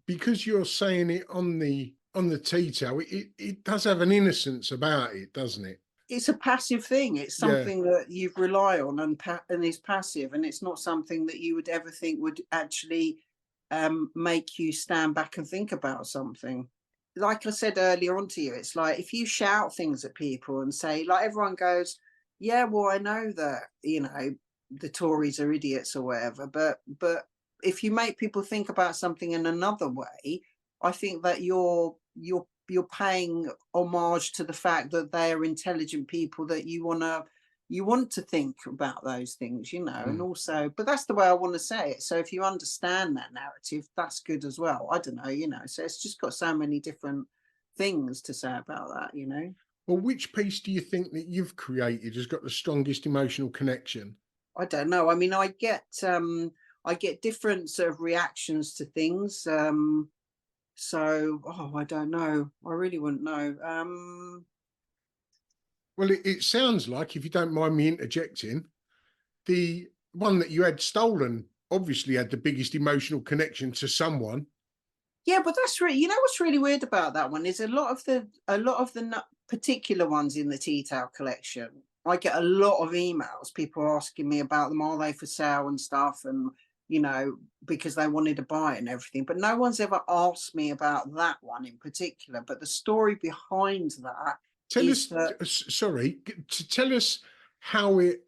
Because you're saying it on the tea towel, it does have an innocence about it, doesn't it? It's a passive thing. It's Yeah, something that you rely on, and is passive, and it's not something that you would ever think would actually make you stand back and think about something. Like I said earlier on to you, it's like if you shout things at people and say, like, everyone goes, yeah, well, I know that, you know, the Tories are idiots or whatever, but if you make people think about something in another way, I think that you're paying homage to the fact that they are intelligent people, that you want to think about those things, you know. And also, but that's the way I want to say it. So if you understand that narrative, that's good as well. I don't know, you know. So it's just got so many different things to say about that, you know. well, which piece do you think that you've created has got the strongest emotional connection? I don't know. I mean, I get different sort of reactions to things. So, oh, I don't know. I really wouldn't know. Well, it sounds like, if you don't mind me interjecting, the one that you had stolen obviously had the biggest emotional connection to someone. Yeah, but that's really, you know, what's really weird about that one is a lot of the particular ones in the tea towel collection. I get a lot of emails, people asking me about them, are they for sale and stuff, and, you know, because they wanted to buy it and everything. But no one's ever asked me about that one in particular. But the story behind that Tell is us, that, sorry, to tell us how it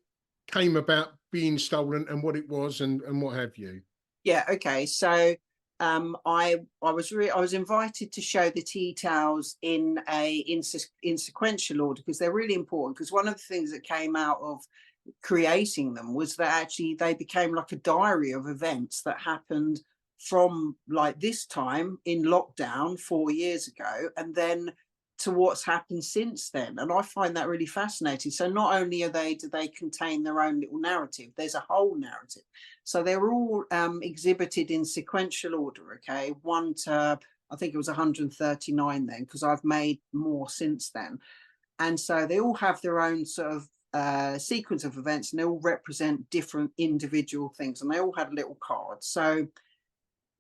came about being stolen and what it was and what have you. yeah, okay. So I was invited to show the tea towels in sequential order, because they're really important. Because one of the things that came out of creating them was that actually they became like a diary of events that happened from, like, this time in lockdown 4 years ago, and then to what's happened since then. And I find that really fascinating. So not only do they contain their own little narrative, there's a whole narrative. So they're all exhibited in sequential order. Okay, one to, I think it was 139 then, because I've made more since then. And so they all have their own sort of sequence of events, and they all represent different individual things, and they all had little cards. So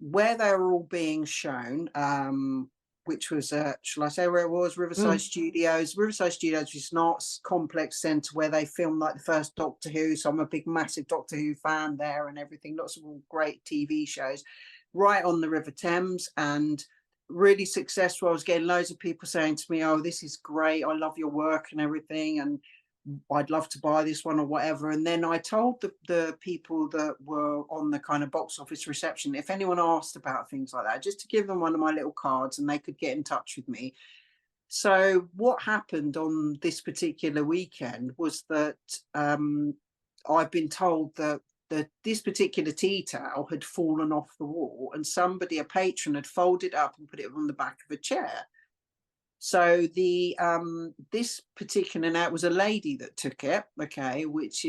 where they were all being shown, which was, shall I say where it was? Riverside Studios. Riverside Studios is an arts complex centre where they filmed like the first Doctor Who. So I'm a big, massive Doctor Who fan there and everything. Lots of great TV shows right on the River Thames, and really successful. I was getting loads of people saying to me, "Oh, this is great. I love your work and everything. And I'd love to buy this one," or whatever. And then I told the people that were on the kind of box office reception, if anyone asked about things like that, just to give them one of my little cards and they could get in touch with me. So what happened on this particular weekend was that I've been told that this particular tea towel had fallen off the wall, and somebody, a patron, had folded up and put it on the back of a chair. So the this particular, now it was a lady that took it, okay, which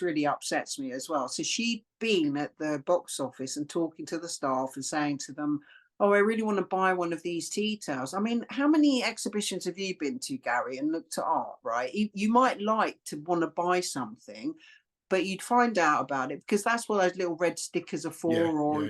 really upsets me as well. So she'd been at the box office and talking to the staff and saying to them, "Oh, I really want to buy one of these tea towels." I mean, how many exhibitions have you been to, Gary, and looked at art, right? You might like to want to buy something, but you'd find out about it because that's what those little red stickers are for, or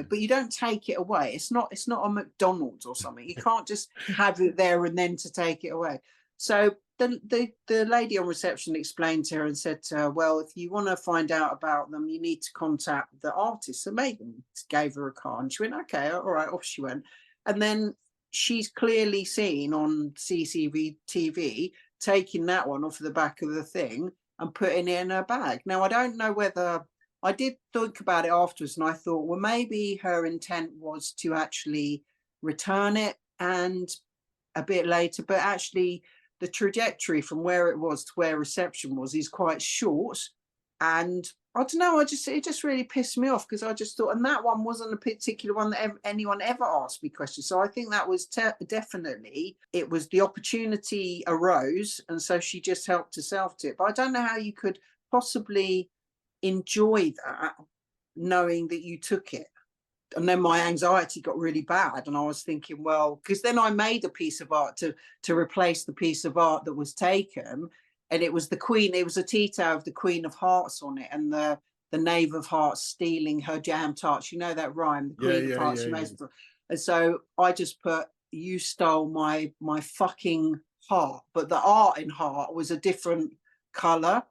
but you don't take it away. It's not a McDonald's or something. You can't just have it there and then to take it away. So the lady on reception explained to her and said to her, "Well, if you want to find out about them, you need to contact the artist." So Megan gave her a card and she went, "Okay, all right," off she went. And then she's clearly seen on CCTV TV taking that one off the back of the thing and putting it in her bag. Now, I don't know whether, I did think about it afterwards, and I thought, well, maybe her intent was to actually return it and a bit later, but actually the trajectory from where it was to where reception was is quite short. And I don't know, it just really pissed me off because I just thought, and that one wasn't a particular one that anyone ever asked me questions. So I think that was definitely, it was the opportunity arose, and so she just helped herself to it. But I don't know how you could possibly enjoy that knowing that you took it. And then my anxiety got really bad, and I was thinking, well, because then I made a piece of art to replace the piece of art that was taken. And it was the Queen, it was a tea towel of the Queen of Hearts on it, and the Knave of Hearts stealing her jam tarts. You know that rhyme, the Queen of Hearts. And so I just put, "You stole my fucking heart." But the art in heart was a different colour.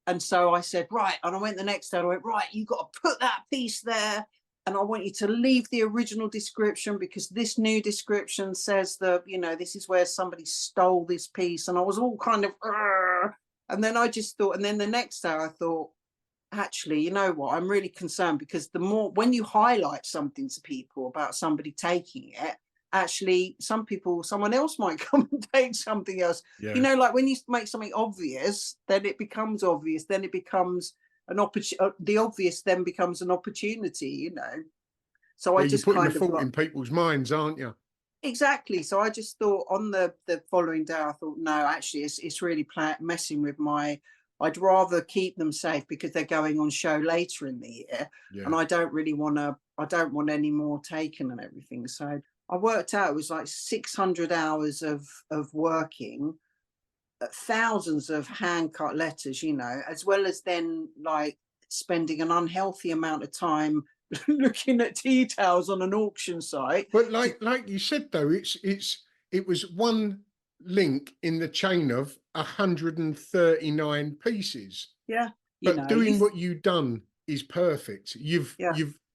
And so I said, right. And I went the next day, I went, right, you got to put that piece there. And I want you to leave the original description, because this new description says that, this is where somebody stole this piece. And I was all kind of, Argh. And then I just thought, and then the next day I thought, actually, you know what, I'm really concerned, because the more, when you highlight something to people about somebody taking it, actually someone else might come and take something else. Like when you make something obvious, then it becomes obvious, then it becomes an opportunity. The obvious then becomes an opportunity, So I just you're putting kind the of thought in people's minds, aren't you? Exactly. So I just thought on the following day, I thought, no, actually, it's really messing with my. I'd rather keep them safe because they're going on show later in the year, and I don't really want to. I don't want any more taken and everything. So I worked out it was like 600 hours of working, thousands of hand cut letters, as well as then like spending an unhealthy amount of time looking at tea towels on an auction site. But like you said though, it was one link in the chain of 139 pieces. Yeah. But doing what you've done is perfect. You've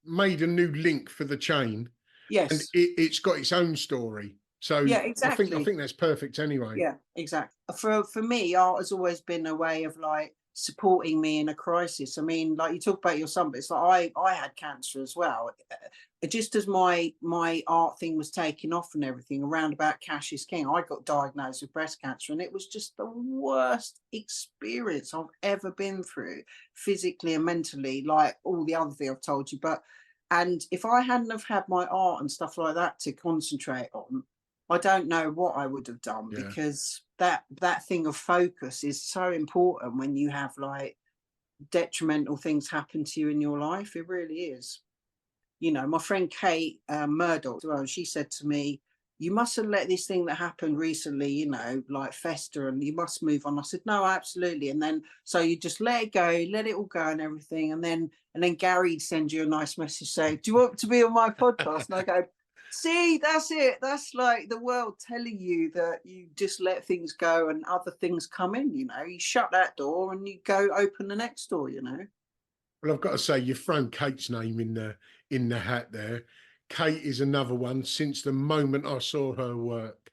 made a new link for the chain. Yes. And it's got its own story. So yeah, exactly. I think that's perfect anyway. Yeah, exactly. For me, art has always been a way of like supporting me in a crisis. I mean, like you talk about your son, but it's like I had cancer as well. Just as my art thing was taking off and everything around about Cash is King, I got diagnosed with breast cancer, and it was just the worst experience I've ever been through, physically and mentally, like all the other thing I've told you. And if I hadn't have had my art and stuff like that to concentrate on, I don't know what I would have done, because that thing of focus is so important when you have like detrimental things happen to you in your life. It really is. My friend Kate Murdoch, well, she said to me, you mustn't let this thing that happened recently, you know, like fester, and you must move on. I said, no, absolutely. And then, so you just let it go, let it all go and everything. And then Gary sends you a nice message saying, do you want to be on my podcast? And I go, see, that's it. That's like the world telling you that you just let things go and other things come in, you know, you shut that door and you go open the next door, you know. Well, I've got to say, you've thrown Kate's name in the hat there. Kate is another one. Since the moment I saw her work,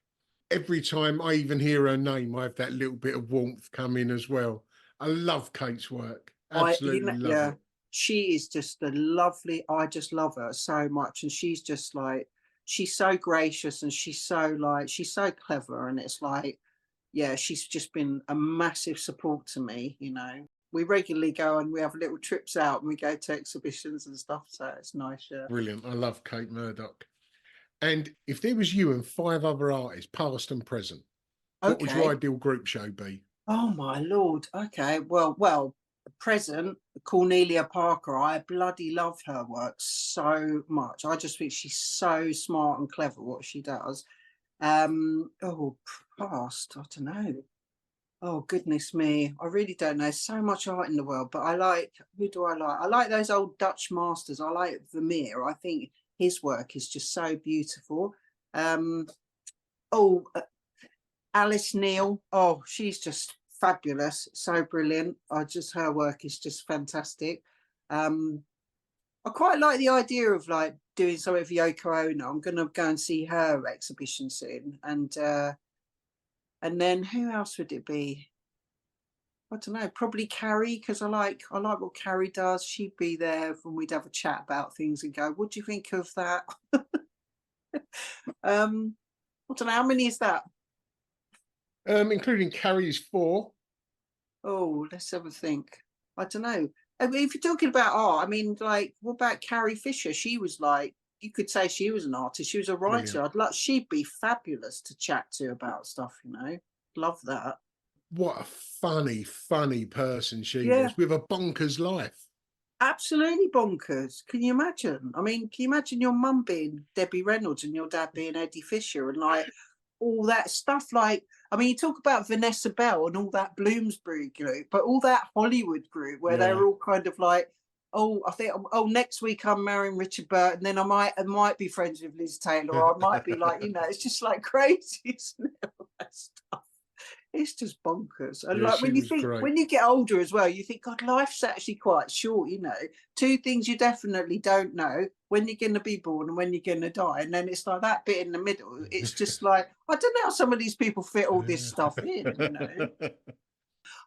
every time I even hear her name, I have that little bit of warmth come in as well. I love Kate's work. You Absolutely know, love yeah, it. she is just a lovely. I just love her so much, and she's just like, she's so gracious, and she's so like, she's so clever, and it's like, yeah, she's just been a massive support to me. You know, we regularly go and we have little trips out, and we go to exhibitions and stuff. So it's nice. Yeah. Brilliant. I love Kate Murdoch. And if there was you and 5 other artists, past and present, what would your Okay. ideal group show be? Oh my lord. Okay. Well, present Cornelia Parker. I bloody love her work so much. I just think she's so smart and clever what she does. Oh, past. I don't know. Oh goodness me. I really don't know. So much art in the world, but I like, who do I like? I like those old Dutch masters. I like Vermeer. I think his work is just so beautiful. Um, oh, Alice Neal. Oh, she's just fabulous, so brilliant. Her work is just fantastic. Um, I quite like the idea of like doing something with Yoko Ono. I'm gonna go and see her exhibition soon. And then who else would it be? I don't know, probably Carrie, because I like what Carrie does. She'd be there when we'd have a chat about things and go, what do you think of that? I don't know, how many is that? Including Carrie's 4. Oh, let's have a think. I don't know. I mean, if you're talking about art, I mean, like, what about Carrie Fisher? She was like, you could say she was an artist. She was a writer. Brilliant. I'd like, she'd be fabulous to chat to about stuff, you know. Love that. What a funny person she Yeah, was, with a bonkers life. absolutely bonkers. Can you imagine? I mean, can you imagine your mum being Debbie Reynolds and your dad being Eddie Fisher and like all that stuff? Like, I mean, you talk about Vanessa Bell and all that Bloomsbury group, but all that Hollywood group where they Yeah. were all kind of like, oh, I think, oh, next week I'm marrying Richard Burton, then I might be friends with Liz Taylor, or I might be like, you know, it's just like crazy, isn't it? All that stuff. It's just bonkers. And Yeah, like she when you was think, great. when you get older as well, you think, God, life's actually quite short, you know. Two things you definitely don't know: when you're going to be born and when you're going to die. And then it's like that bit in the middle. It's just like, I don't know how some of these people fit all this stuff in, you know.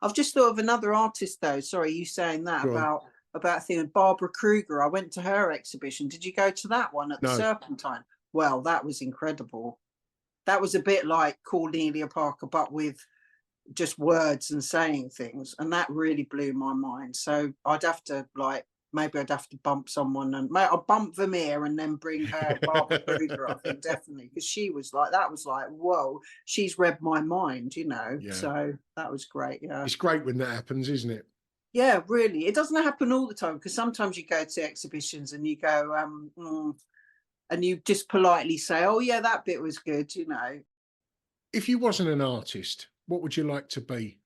I've just thought of another artist though. Sorry, you saying that Go on. about a thing with Barbara Kruger. I went to her exhibition. Did you go to that one at the No. Serpentine? Well, that was incredible. That was a bit like Cornelia Parker, but with just words and saying things, and that really blew my mind. So I'd have to like, maybe I'd have to bump someone, and I'll bump Vermeer and then bring her Barbara Kruger. I think definitely, because she was like, that was like, whoa, she's read my mind, you know. Yeah. So that was great. Yeah. It's great when that happens, isn't it? Yeah, really. It doesn't happen all the time, because sometimes you go to exhibitions and you go, and you just politely say, oh yeah, that bit was good, you know. If you wasn't an artist, what would you like to be?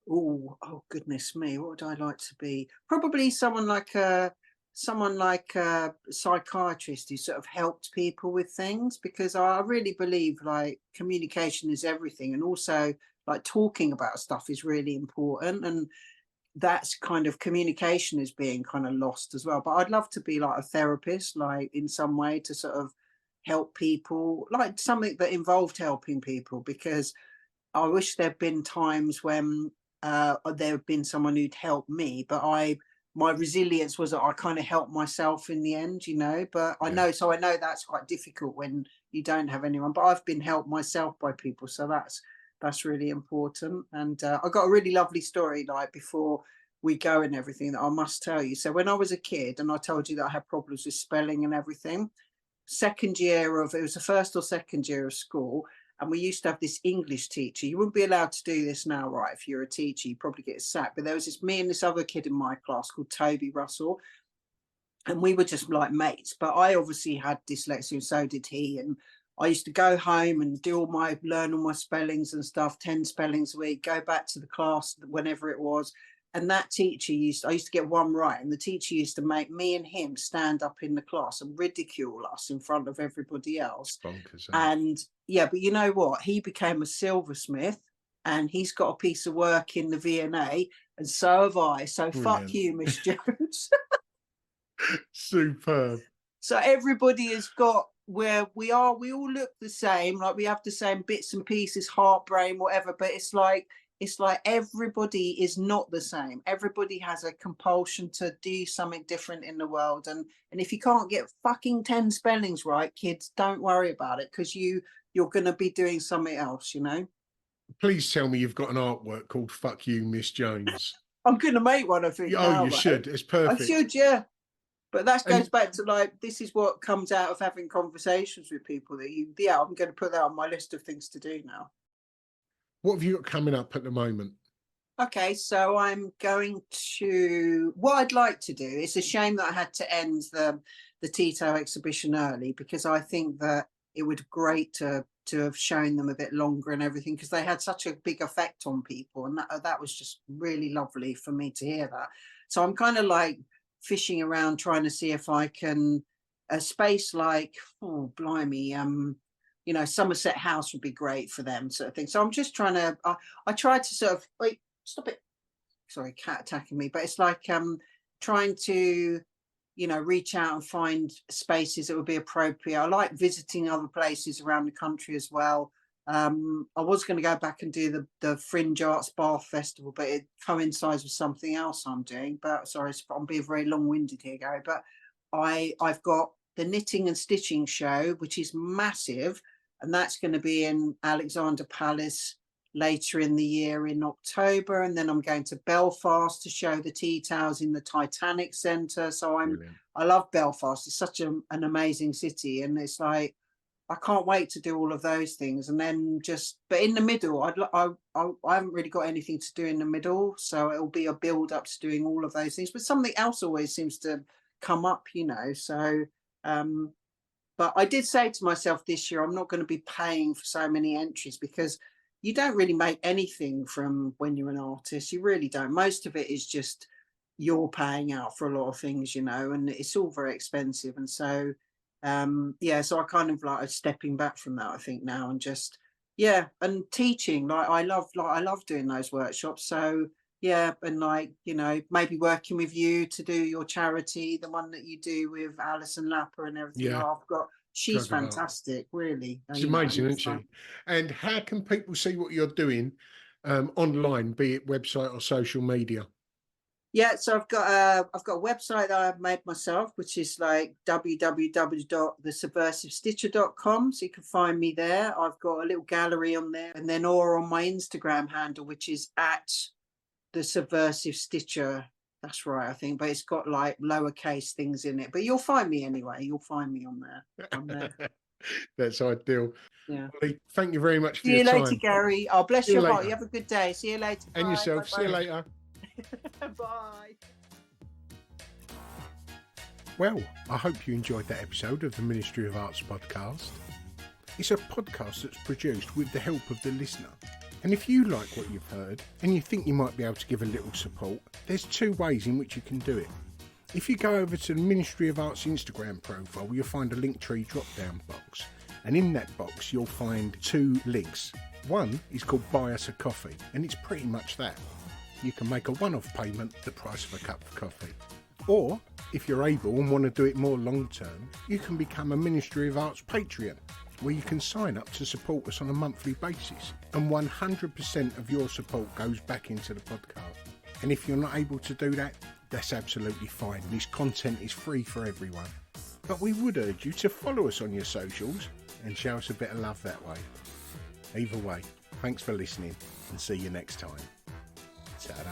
Oh goodness me, what would I like to be? Probably someone like a psychiatrist who sort of helped people with things, because I really believe like communication is everything, and also like talking about stuff is really important, and that's kind of, communication is being kind of lost as well. But I'd love to be like a therapist, like in some way to sort of help people, like something that involved helping people, because I wish there'd been times when there had been someone who'd helped me, but my resilience was that I kind of helped myself in the end, you know. But Yeah. I know that's quite difficult when you don't have anyone. But I've been helped myself by people, so that's really important. And I got a really lovely story like before we go and everything that I must tell you. So when I was a kid, and I told you that I had problems with spelling and everything, second year of, it was the first or second year of school, and we used to have this English teacher. You wouldn't be allowed to do this now, right? If you're a teacher, you probably get sacked. But there was me and this other kid in my class called Toby Russell, and we were just like mates. But I obviously had dyslexia, and so did he. And I used to go home and learn all my spellings and stuff, 10 spellings a week, go back to the class whenever it was. And that teacher I used to get one right. And the teacher used to make me and him stand up in the class and ridicule us in front of everybody else. Bonkers, and yeah, but you know what? He became a silversmith and he's got a piece of work in the V&A, and so have I. So Brilliant. fuck you, Miss Jones. Superb. So everybody has got where we all look the same, like we have the same bits and pieces, heart, brain, whatever, but it's like everybody is not the same. Everybody has a compulsion to do something different in the world, and if you can't get fucking 10 spellings right, kids, don't worry about it, because you're going to be doing something else, you know. Please tell me you've got an artwork called Fuck You, Miss Jones. I'm going to make one, I think. Oh, you should. It's perfect. I should, yeah. But that goes And- back to, like, this is what comes out of having conversations with people that I'm going to put that on my list of things to do now. What have you got coming up at the moment? Okay, so I'm going to, what I'd like to do, it's a shame that I had to end the Tito exhibition early, because I think that it would be great to have shown them a bit longer and everything, because they had such a big effect on people, and that was just really lovely for me to hear that. So I'm kind of like fishing around trying to see if I can, a space like, oh blimey, you know, Somerset House would be great for them, sort of thing. So I'm just trying to, I tried to sort of, wait, stop it. Sorry, cat attacking me. But it's like trying to, you know, reach out and find spaces that would be appropriate. I like visiting other places around the country as well. I was going to go back and do the Fringe Arts Bath Festival, but it coincides with something else I'm doing. But sorry, I'm being very long-winded here, Gary. But I've got the Knitting and Stitching Show, which is massive, and that's going to be in Alexander Palace later in the year in October. And then I'm going to Belfast to show the tea towels in the Titanic Centre. So I love Belfast. It's such an amazing city, and it's like, I can't wait to do all of those things. And then but in the middle, I haven't really got anything to do in the middle, so it'll be a build up to doing all of those things. But something else always seems to come up, you know. So, but I did say to myself this year, I'm not going to be paying for so many entries, because you don't really make anything from when you're an artist. You really don't. Most of it is just you're paying out for a lot of things, you know, and it's all very expensive. And so, yeah, so I kind of like stepping back from that, I think, now, and just, yeah, and teaching. I love doing those workshops. So yeah, and like, you know, maybe working with you to do your charity, the one that you do with Alison Lapper and everything. Yeah. She's fantastic, really. She's amazing, isn't she? And how can people see what you're doing online, be it website or social media? Yeah, so I've got a website that I've made myself, which is like www.thesubversivestitcher.com. So you can find me there. I've got a little gallery on there, and then or on my Instagram handle, which is at the Subversive Stitcher. That's right, I think, but it's got like lowercase things in it. But you'll find me anyway. You'll find me on there. That's ideal. Yeah. Holly, thank you very much for your time. See you later, Gary. Oh, bless your heart. You have a good day. See you later. And bye, yourself. bye, See you later. Bye. Well, I hope you enjoyed that episode of the Ministry of Arts podcast. It's a podcast that's produced with the help of the listener. And if you like what you've heard and you think you might be able to give a little support, there's two ways in which you can do it. If you go over to the Ministry of Arts Instagram profile, you'll find a Linktree drop-down box. And in that box, you'll find two links. One is called Buy Us a Coffee, and it's pretty much that. You can make a one-off payment, the price of a cup of coffee. Or, if you're able and want to do it more long-term, you can become a Ministry of Arts Patreon, where you can sign up to support us on a monthly basis, and 100% of your support goes back into the podcast. And if you're not able to do that, that's absolutely fine. This content is free for everyone. But we would urge you to follow us on your socials and show us a bit of love that way. Either way, thanks for listening, and see you next time. Ta-da.